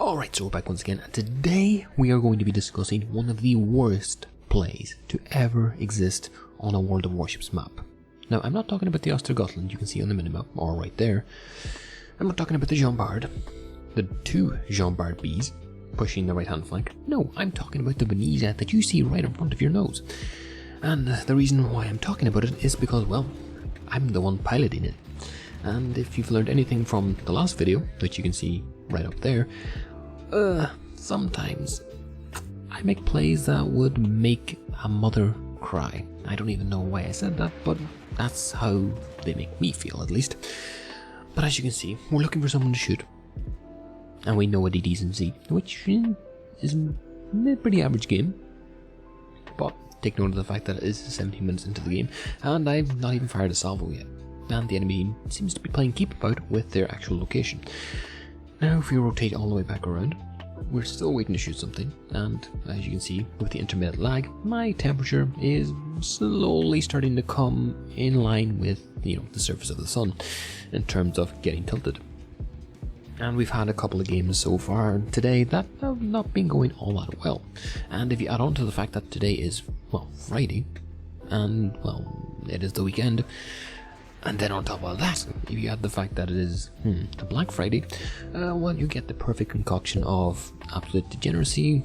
Alright, so we're back once again, and today we are going to be discussing one of the worst plays to ever exist on a World of Warships map. Now, I'm not talking about the Ostergotland you can see on the minimap, or right there. I'm not talking about the Jean Bart, the two Jean Bart Bs pushing the right hand flank. No, I'm talking about the Venezia that you see right in front of your nose. And the reason why I'm talking about it is because, well, I'm the one piloting it. And if you've learned anything from the last video, which you can see right up there, sometimes I make plays that would make a mother cry. I don't even know why I said that, but that's how they make me feel, at least. But as you can see, we're looking for someone to shoot. And we know a DD's in C, which is a pretty average game. But take note of the fact that it is 17 minutes into the game, and I've not even fired a salvo yet. And the enemy seems to be playing keep about with their actual location. Now if we rotate all the way back around, we're still waiting to shoot something, and as you can see with the intermittent lag, my temperature is slowly starting to come in line with, the surface of the sun in terms of getting tilted. And we've had a couple of games so far today that have not been going all that well. And if you add on to the fact that today is, well, Friday, and, well, it is the weekend, and then on top of that, if you add the fact that it is a Black Friday, well, you get the perfect concoction of absolute degeneracy,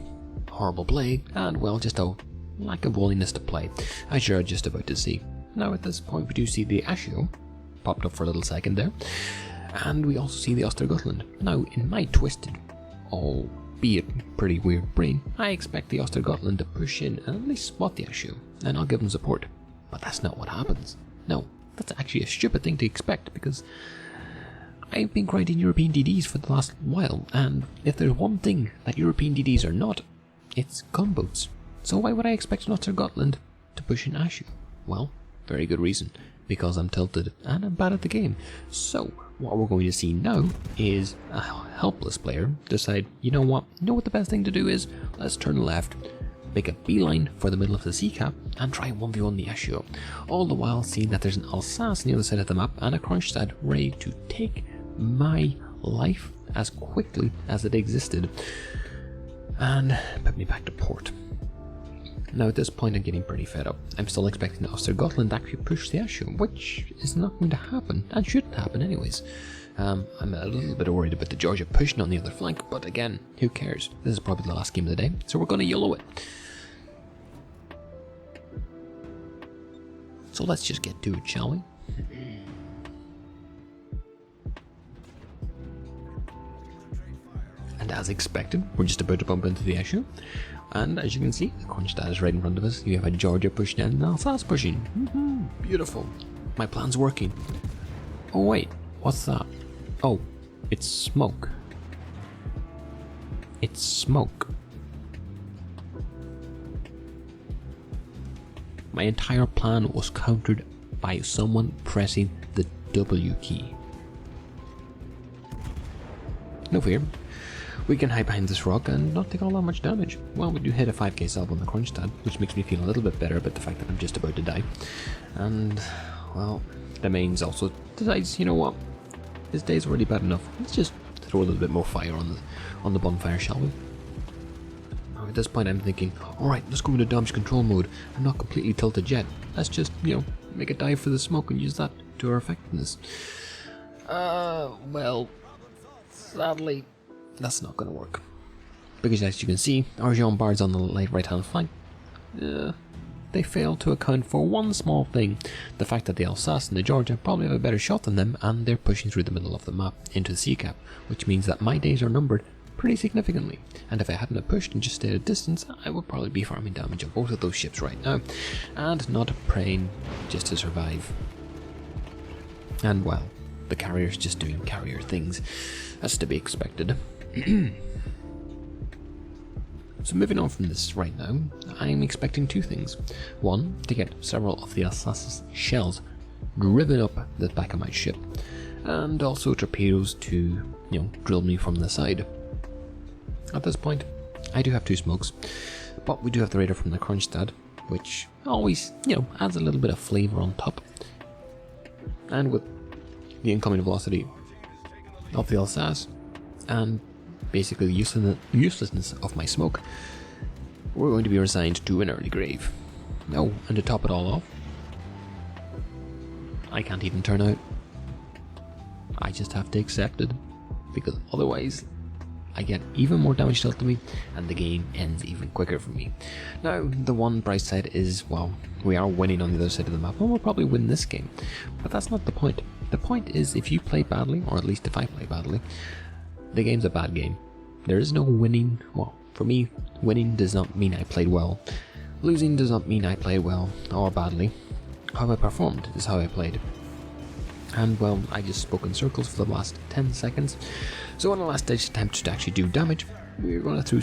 horrible play, and, well, just a lack of willingness to play, as you're just about to see. Now at this point we do see the Ashio popped up for a little second there, and we also see the Ostergotland. Now, in my twisted, albeit pretty weird brain, I expect the Ostergotland to push in and at least spot the Ashio, and I'll give them support. But that's not what happens. No. That's actually a stupid thing to expect, because I've been grinding European DDs for the last while, and if there's one thing that European DDs are not, it's gunboats. So why would I expect an Ostergotland to push in Ashio? Well, very good reason. Because I'm tilted and I'm bad at the game. So what we're going to see now is a helpless player decide, you know what the best thing to do is? Let's turn left, make a beeline for the middle of the sea cap, and try 1v1 the Ashio, all the while seeing that there's an Alsace on the other side of the map and a Kronstadt ready to take my life as quickly as it existed and put me back to port. Now at this point I'm getting pretty fed up. I'm still expecting the Ostergotland to actually push the Ashio, which is not going to happen, and shouldn't happen anyways. I'm a little bit worried about the Georgia pushing on the other flank, but again, who cares? This is probably the last game of the day, so we're going to YOLO it. So let's just get to it, shall we? And as expected, we're just about to bump into the Ashio. And as you can see, the Kronstadt is right in front of us. You have a Georgia pushing and an Alsace pushing. Beautiful. My plan's working. Oh wait, what's that? Oh, it's smoke. It's smoke. My entire plan was countered by someone pressing the W key. No fear. We can hide behind this rock and not take all that much damage. Well, we do hit a 5k salve on the Kronstadt, which makes me feel a little bit better about the fact that I'm just about to die. And, well, the mains also decides, you know what, this day's already bad enough. Let's just throw a little bit more fire on the bonfire, shall we? Now, at this point I'm thinking, alright, let's go into damage control mode. I'm not completely tilted yet. Let's just, make a dive for the smoke and use that to our effectiveness. Well, sadly, that's not going to work. Because as you can see, our Jean Bart's on the right hand flank. They fail to account for one small thing. The fact that the Alsace and the Georgia probably have a better shot than them, and they're pushing through the middle of the map into the sea cap, which means that my days are numbered pretty significantly. And if I hadn't have pushed and just stayed at distance, I would probably be farming damage on both of those ships right now, and not praying just to survive. And well, the carrier's just doing carrier things. That's to be expected. So moving on from this right now, I'm expecting two things. One, to get several of the Alsace's shells driven up the back of my ship, and also torpedoes to, drill me from the side. At this point, I do have two smokes, but we do have the radar from the Kronstadt, which always, adds a little bit of flavour on top. And with the incoming velocity of the Alsace, and basically the uselessness of my smoke, we're going to be resigned to an early grave. Oh, and to top it all off, I can't even turn out. I just have to accept it, because otherwise I get even more damage dealt to me and the game ends even quicker for me. Now, the one bright side is, well, we are winning on the other side of the map and we'll probably win this game, but that's not the point. The point is, if you play badly, or at least if I play badly, the game's a bad game. There is no winning. Well, for me, winning does not mean I played well. Losing does not mean I played well or badly. How I performed is how I played. And well, I just spoke in circles for the last 10 seconds. So on the last ditch attempt to actually do damage, we're going to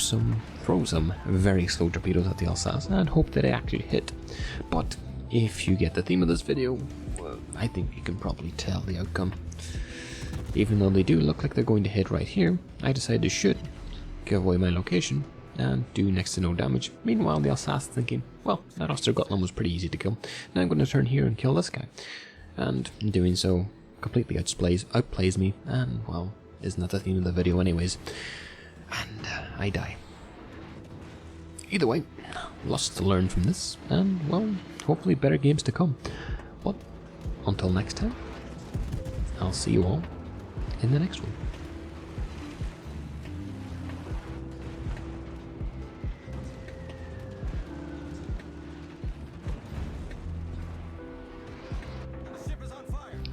throw some very slow torpedoes at the Alsace and hope that they actually hit. But if you get the theme of this video, I think you can probably tell the outcome. Even though they do look like they're going to hit right here, I decided to shoot, give away my location, and do next to no damage. Meanwhile, the Alsace thinking, well, that Ostergotland was pretty easy to kill. Now I'm going to turn here and kill this guy. And in doing so, completely outplays me, and well, isn't that the theme of the video anyways? And I die. Either way, lots to learn from this, and well, hopefully better games to come. But until next time, I'll see you all in the next one.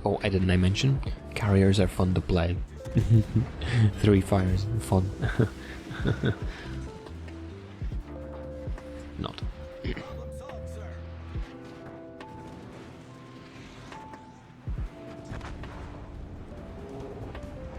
Oh, didn't I mention? Carriers are fun to play. 3 fires, fun. Not.